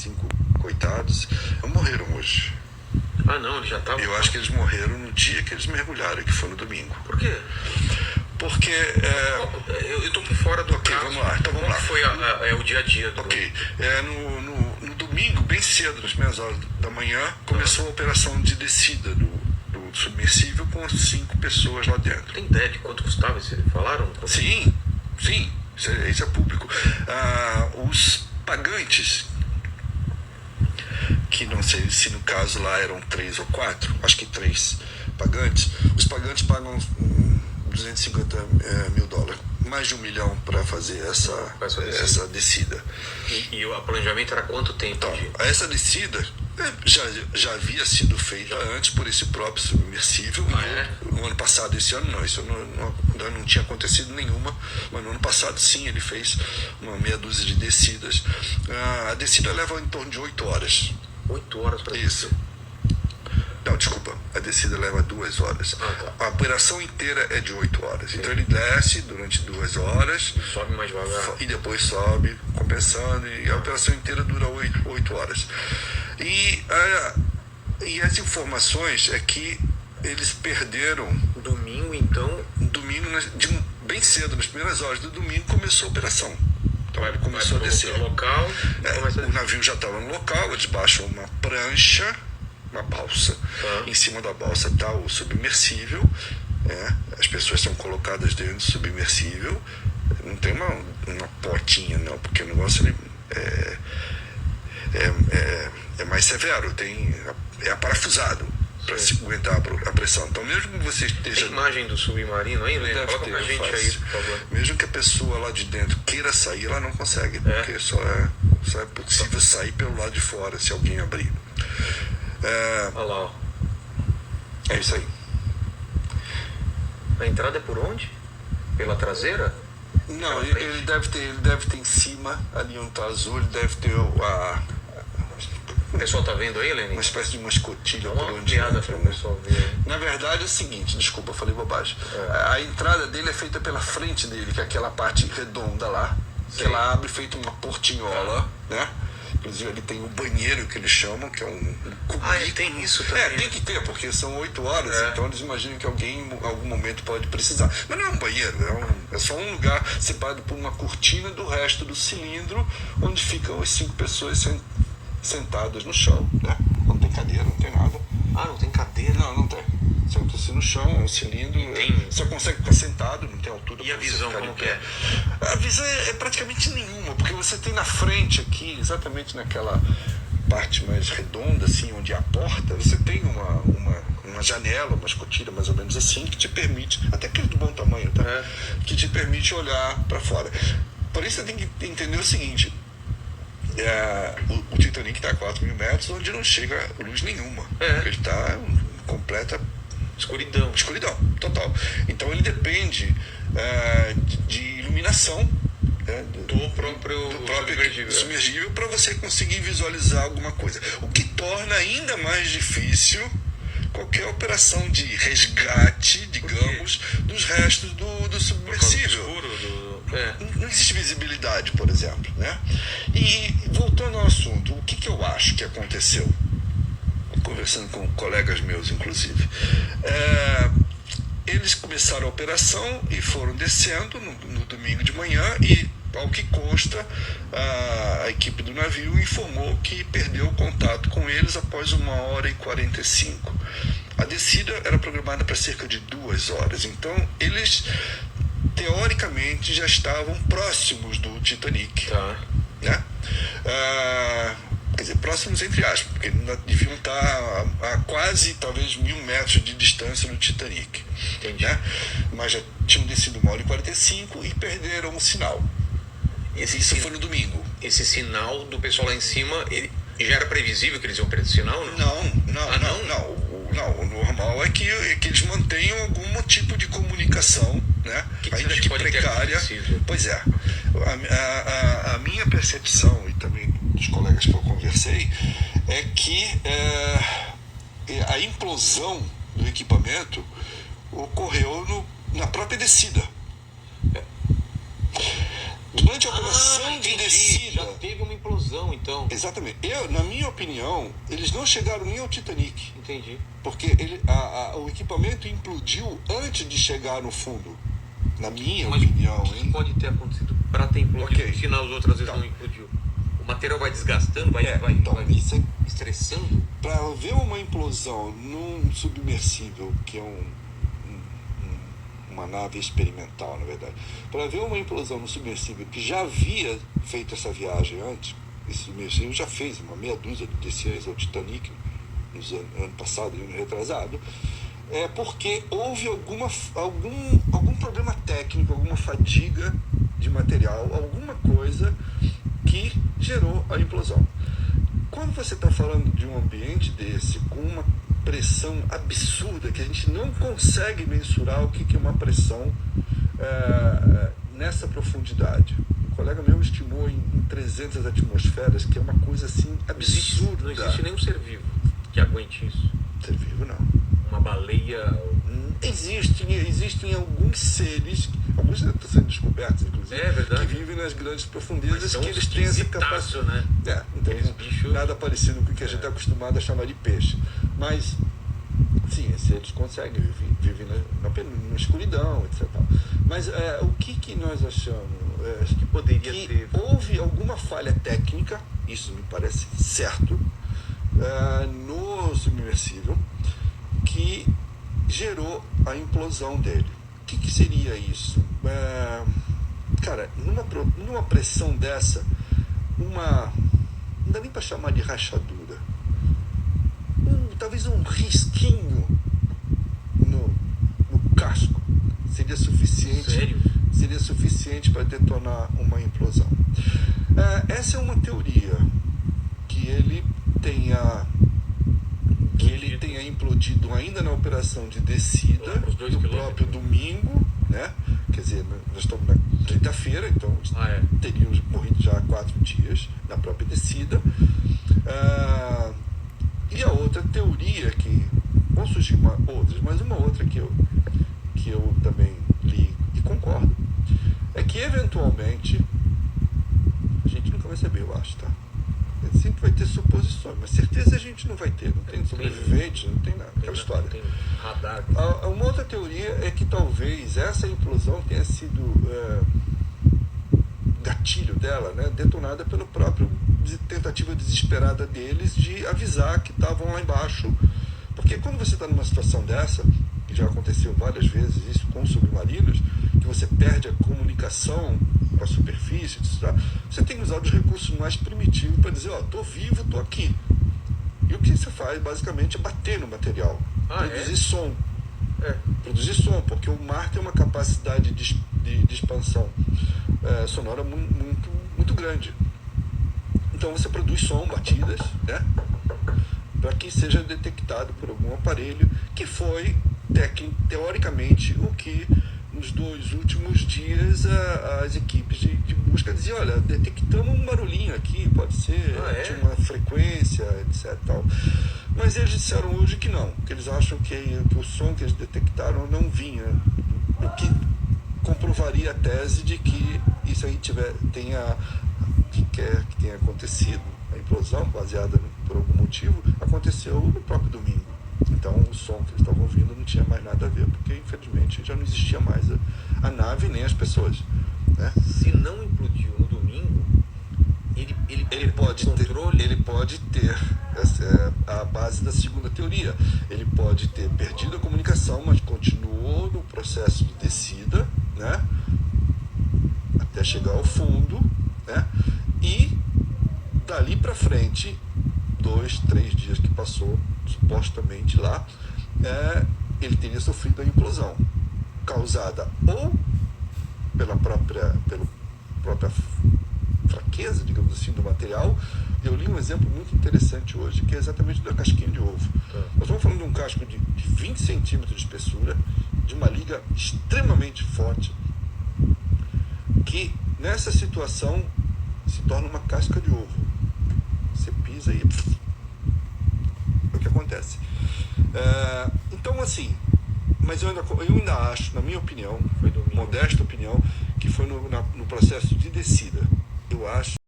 5 coitados, morreram hoje. Ah, não, eles já estavam... Eu acho que eles morreram no dia que eles mergulharam, que foi no domingo. Por quê? Porque... Eu tô por fora do caso. Vamos lá, então vamos lá. Como foi o dia a dia do... Ok. No domingo, bem cedo, nas primeiras horas da manhã, começou a operação de descida do submersível com 5 pessoas lá dentro. Tem ideia de quanto custava? Vocês falaram? Sim. Isso é público. Os pagantes, que não sei se no caso lá eram 3 ou 4, acho que 3 pagantes, os pagantes pagam $250 mil, mais de $1 milhão para fazer essa descida. E o planejamento era quanto tempo? Então, essa descida já havia sido feita antes por esse próprio submersível. No ano passado, esse ano não, isso ainda não tinha acontecido nenhuma, mas no ano passado sim, ele fez uma meia dúzia de descidas. A descida leva em torno de 8 horas. 8 horas para isso. Não, desculpa, a descida leva 2 horas. Tá. A operação inteira é de 8 horas. Sim. Então ele desce durante 2 horas. E sobe mais devagar. E depois sobe, compensando. E a operação inteira dura 8 horas. E as informações é que eles perderam... Domingo, então? Domingo, bem cedo, nas primeiras horas do domingo, começou a operação. Então ele começou a descer. Local, o navio já estava no local, eles baixam uma prancha, uma balsa. Em cima da balsa está o submersível. As pessoas são colocadas dentro do submersível. Não tem uma portinha, não, porque o negócio é mais severo, é aparafusado para se aguentar a pressão. Então, mesmo que você esteja... Tem imagem do submarino aí, Lênin? Coloca pra gente aí, por favor. Mesmo que a pessoa lá de dentro queira sair, ela não consegue, porque só é possível sair pelo lado de fora, se alguém abrir. Olha lá, ó. É isso aí. A entrada é por onde? Pela traseira? Não, ele deve ter em cima, ali onde está azul, ele deve ter O pessoal tá vendo aí, Lênin? uma espécie de uma escotilha por onde piada para o pessoal ver. Na verdade é o seguinte, desculpa, eu falei bobagem. A entrada dele é feita pela frente dele, que é aquela parte redonda lá, que ela abre feito uma portinhola, né? Inclusive ele tem o banheiro que eles chamam, que é um ele tem isso também. Tem que ter, porque são 8 horas, então eles imaginam que alguém em algum momento pode precisar. Mas não é um banheiro, é só um lugar separado por uma cortina do resto do cilindro, onde ficam as 5 pessoas sentadas no chão, né? Não tem cadeira, não tem nada. Não tem cadeira? Não tem. Senta-se no chão, é um cilindro. Você consegue ficar sentado, não tem altura. E a visão, como que é? A visão é praticamente nenhuma, porque você tem na frente aqui, exatamente naquela parte mais redonda, assim, onde é a porta, você tem uma janela, uma escotilha mais ou menos assim, que te permite, até aquele do bom tamanho, tá? Que te permite olhar para fora. Por isso você tem que entender o seguinte: o Titanic está a 4 mil metros, onde não chega luz nenhuma. Ele está em completa escuridão total. Então ele depende de iluminação do próprio submergível para você conseguir visualizar alguma coisa. O que torna ainda mais difícil qualquer operação de resgate, digamos, dos restos do submersível. Não existe visibilidade, por exemplo, né? E voltando ao assunto, o que eu acho que aconteceu, conversando com colegas meus inclusive, eles começaram a operação e foram descendo no domingo de manhã, e ao que consta, a equipe do navio informou que perdeu o contato com eles após 1h45. A descida era programada para cerca de 2 horas, então eles teoricamente já estavam próximos do Titanic, né? Quer dizer, próximos entre aspas, porque ainda deviam estar a quase, talvez, 1.000 metros de distância do Titanic. Né? Mas já tinham descido 1h45 e perderam o sinal. Isso foi no domingo. Esse sinal do pessoal lá em cima, ele já era previsível que eles iam perder o sinal? Não. O normal é que eles mantenham algum tipo de comunicação, né? Ainda que precária. Pois é. A minha percepção, e também dos colegas que eu conversei, é que a implosão do equipamento ocorreu na própria descida. Durante a operação de entendi. descida. Já teve uma implosão, então. Exatamente. Na minha opinião, eles não chegaram nem ao Titanic. Entendi. Porque o equipamento implodiu antes de chegar no fundo. Na minha Mas opinião, o que hein? pode ter acontecido para ter implodido, Ok. se nas outras vezes Então. não implodiu? O material vai desgastando, vai Isso é, estressando? para ver uma implosão num submersível, que é uma nave experimental, na verdade, para ver uma implosão no submersível que já havia feito essa viagem antes, esse submersível já fez uma meia dúzia de descidas ao Titanic no ano passado e no ano retrasado, é porque houve algum problema técnico, alguma fadiga de material, alguma coisa que gerou a implosão. Quando você está falando de um ambiente desse, com uma pressão absurda, que a gente não consegue mensurar o que é uma pressão nessa profundidade. Um colega meu estimou em 300 atmosferas, que é uma coisa assim absurda. Não existe nenhum ser vivo que aguente isso. Ser vivo, não. Uma baleia... Existem alguns seres, alguns estão sendo descobertos, inclusive, verdade, que vivem nas grandes profundezas, que eles têm essa esquisitaço, capacidade. né? Então, bichos... nada parecido com o que a gente está acostumado a chamar de peixe. Mas, sim, eles conseguem viver na escuridão, etc. Mas o que nós achamos? Que poderia ter... Houve alguma falha técnica, isso me parece certo, no submersível, que gerou a implosão dele. O que seria isso? Cara, numa pressão dessa, não dá nem para chamar de rachadura, talvez um risquinho no casco seria suficiente. Sério? Seria suficiente para detonar uma implosão. Essa é uma teoria, que ele tenha implodido ainda na operação de descida do próprio domingo, né? Quer dizer, nós estamos na quinta-feira, então teríamos morrido já há 4 dias na própria descida. E a outra teoria, que vão surgir outras, mas uma outra que eu também li e concordo, é que eventualmente a gente nunca vai saber, eu acho, tá? Sempre vai ter suposições, mas certeza a gente não vai ter. Não tem sobrevivente, não tem nada. Aquela história. Tem radar. Uma outra teoria é que talvez essa implosão tenha sido gatilho dela, né, detonada pelo próprio tentativa desesperada deles de avisar que estavam lá embaixo. Porque quando você está numa situação dessa, que já aconteceu várias vezes isso com submarinos, que você perde a comunicação com a superfície, etc., você tem que usar os recursos mais primitivos para dizer, tô vivo, tô aqui. E o que você faz, basicamente, é bater no material, produzir som. Produzir som, porque o mar tem uma capacidade de expansão sonora muito, muito grande. Então você produz som, batidas, né, para que seja detectado por algum aparelho, que foi, teoricamente, o que nos 2 últimos dias as equipes de busca diziam, olha, detectamos um barulhinho aqui, pode ser de uma frequência, etc. Tal. Mas eles disseram hoje que não, que eles acham que o som que eles detectaram não vinha, o que comprovaria a tese de que isso aí tenha acontecido, a implosão baseada por algum motivo, aconteceu no próprio domingo. Então o som que eles estavam ouvindo não tinha mais nada a ver, porque infelizmente já não existia mais a nave nem as pessoas, né? Se não implodiu no domingo, ele pode ter, essa é a base da segunda teoria, ele pode ter perdido a comunicação, mas continuou no processo de descida, né, até chegar ao fundo, né, e dali para frente, 2, 3 dias que passou supostamente lá, ele teria sofrido a implosão, causada ou pela própria fraqueza, digamos assim, do material. Eu li um exemplo muito interessante hoje, que é exatamente da casquinha de ovo. Nós estamos falando de um casco de 20 centímetros de espessura, de uma liga extremamente forte, que nessa situação se torna uma casca de ovo. Você pisa e é o que acontece. Então, assim, mas eu ainda acho, na minha opinião, modesta opinião, que foi no processo de descida. Eu acho